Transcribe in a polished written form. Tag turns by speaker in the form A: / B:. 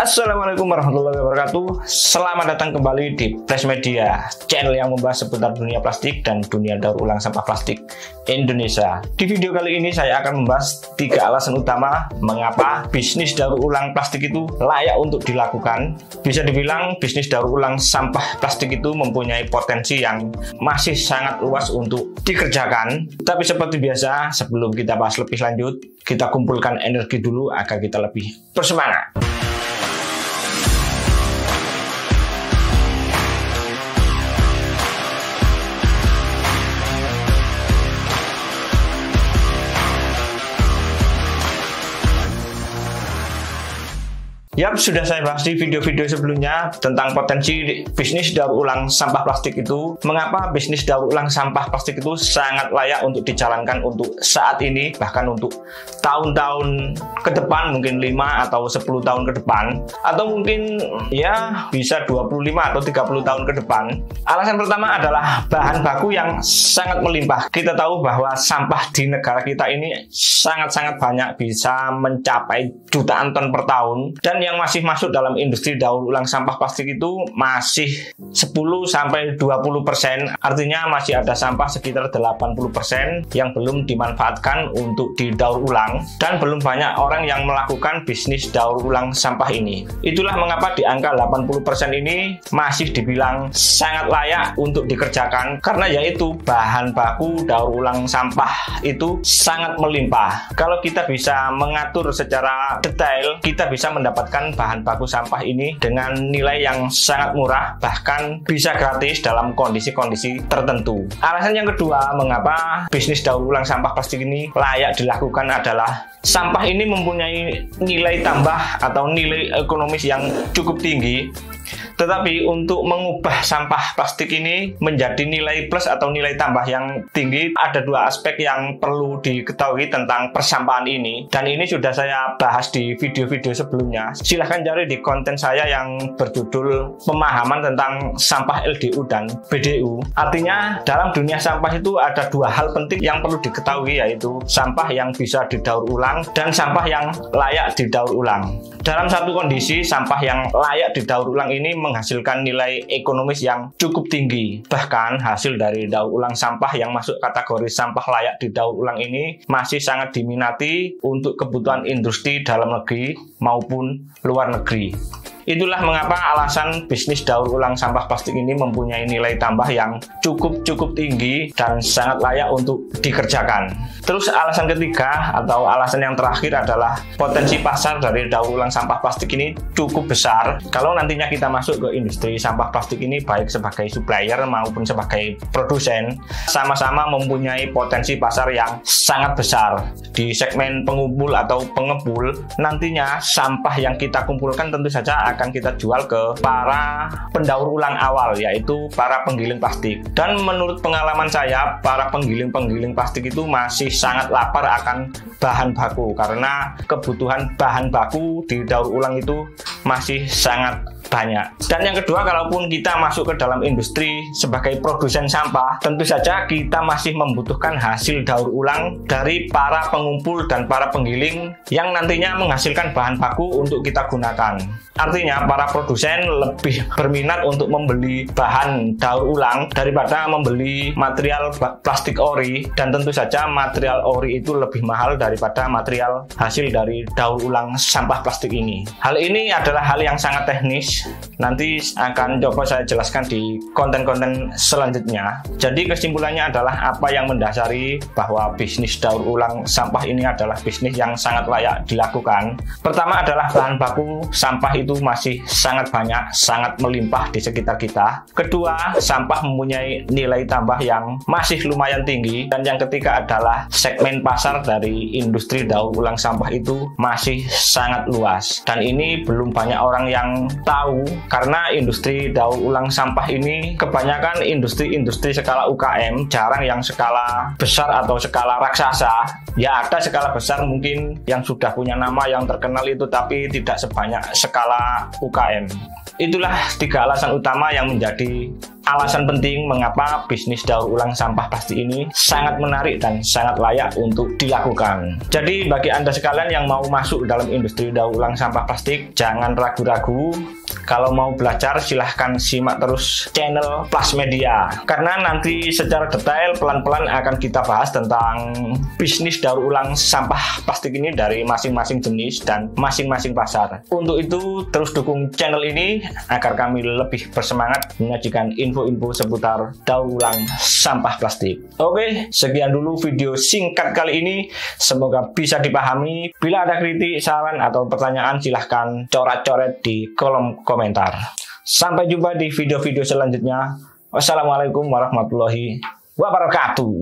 A: Assalamualaikum warahmatullahi wabarakatuh. Selamat datang kembali di Flash Media, channel yang membahas seputar dunia plastik dan dunia daur ulang sampah plastik Indonesia. Di video kali ini saya akan membahas 3 alasan utama mengapa bisnis daur ulang plastik itu layak untuk dilakukan. Bisa dibilang bisnis daur ulang sampah plastik itu mempunyai potensi yang masih sangat luas untuk dikerjakan. Tapi seperti biasa, sebelum kita bahas lebih lanjut, kita kumpulkan energi dulu agar kita lebih bersemangat. Yap, sudah saya bahas di video-video sebelumnya tentang potensi bisnis daur ulang sampah plastik itu. Mengapa bisnis daur ulang sampah plastik itu sangat layak untuk dijalankan untuk saat ini, bahkan untuk tahun-tahun ke depan, mungkin 5 atau 10 tahun ke depan, atau mungkin ya bisa 25 atau 30 tahun ke depan. Alasan pertama adalah bahan baku yang sangat melimpah. Kita tahu bahwa sampah di negara kita ini sangat-sangat banyak, bisa mencapai jutaan ton per tahun, dan yang masih masuk dalam industri daur ulang sampah plastik itu masih 10-20%. Artinya masih ada sampah sekitar 80% yang belum dimanfaatkan untuk didaur ulang, dan belum banyak orang yang melakukan bisnis daur ulang sampah ini. Itulah mengapa di angka 80% ini masih dibilang sangat layak untuk dikerjakan, karena yaitu bahan baku daur ulang sampah itu sangat melimpah. Kalau kita bisa mengatur secara detail, kita bisa mendapatkan bahan baku sampah ini dengan nilai yang sangat murah, bahkan bisa gratis dalam kondisi-kondisi tertentu. Alasan yang kedua mengapa bisnis daur ulang sampah plastik ini layak dilakukan adalah sampah ini mempunyai nilai tambah atau nilai ekonomis yang cukup tinggi. Tetapi untuk mengubah sampah plastik ini menjadi nilai plus atau nilai tambah yang tinggi, ada 2 aspek yang perlu diketahui tentang persampahan ini. Dan ini sudah saya bahas di video-video sebelumnya. Silahkan cari di konten saya yang berjudul pemahaman tentang sampah LDU dan BDU. Artinya dalam dunia sampah itu ada 2 hal penting yang perlu diketahui, yaitu sampah yang bisa didaur ulang dan sampah yang layak didaur ulang. Dalam satu kondisi, sampah yang layak didaur ulang ini menghasilkan nilai ekonomis yang cukup tinggi. Bahkan hasil dari daur ulang sampah yang masuk kategori sampah layak didaur ulang ini masih sangat diminati untuk kebutuhan industri dalam negeri maupun luar negeri. Itulah mengapa alasan bisnis daur ulang sampah plastik ini mempunyai nilai tambah yang cukup tinggi dan sangat layak untuk dikerjakan. Terus alasan ketiga atau alasan yang terakhir adalah potensi pasar dari daur ulang sampah plastik ini cukup besar. Kalau nantinya kita masuk ke industri sampah plastik ini, baik sebagai supplier maupun sebagai produsen, sama-sama mempunyai potensi pasar yang sangat besar. Di segmen pengumpul atau pengepul, nantinya sampah yang kita kumpulkan tentu saja akan kita jual ke para pendaur ulang awal, yaitu para penggiling plastik. Dan menurut pengalaman saya, para penggiling plastik itu masih sangat lapar akan bahan baku, karena kebutuhan bahan baku di daur ulang itu masih sangat banyak. Dan yang kedua, kalaupun kita masuk ke dalam industri sebagai produsen sampah, tentu saja kita masih membutuhkan hasil daur ulang dari para pengumpul dan para penggiling yang nantinya menghasilkan bahan baku untuk kita gunakan. Artinya para produsen lebih berminat untuk membeli bahan daur ulang daripada membeli material plastik ori, dan tentu saja material ori itu lebih mahal daripada material hasil dari daur ulang sampah plastik ini. Hal ini adalah hal yang sangat teknis, nanti akan coba saya jelaskan di konten-konten selanjutnya. Jadi kesimpulannya adalah apa yang mendasari bahwa bisnis daur ulang sampah ini adalah bisnis yang sangat layak dilakukan. Pertama adalah bahan baku sampah itu masih sangat banyak, sangat melimpah di sekitar kita. Kedua, sampah mempunyai nilai tambah yang masih lumayan tinggi. Dan yang ketiga adalah segmen pasar dari industri daur ulang sampah itu masih sangat luas. Dan ini belum banyak orang yang tahu, karena industri daur ulang sampah ini kebanyakan industri skala UKM, jarang yang skala besar atau skala raksasa. Ya ada skala besar mungkin yang sudah punya nama yang terkenal itu, tapi tidak sebanyak skala UKM. Itulah 3 alasan utama yang menjadi alasan penting mengapa bisnis daur ulang sampah plastik ini sangat menarik dan sangat layak untuk dilakukan. Jadi bagi Anda sekalian yang mau masuk dalam industri daur ulang sampah plastik, jangan ragu-ragu. Kalau mau belajar silahkan simak terus channel Plus Media, karena nanti secara detail pelan-pelan akan kita bahas tentang bisnis daur ulang sampah plastik ini dari masing-masing jenis dan masing-masing pasar. Untuk itu terus dukung channel ini agar kami lebih bersemangat menyajikan info-info seputar daur ulang sampah plastik. Oke, sekian dulu video singkat kali ini, semoga bisa dipahami. Bila ada kritik, saran atau pertanyaan silahkan coret-coret di kolom komentar. Sampai jumpa di video-video selanjutnya. Wassalamualaikum warahmatullahi wabarakatuh.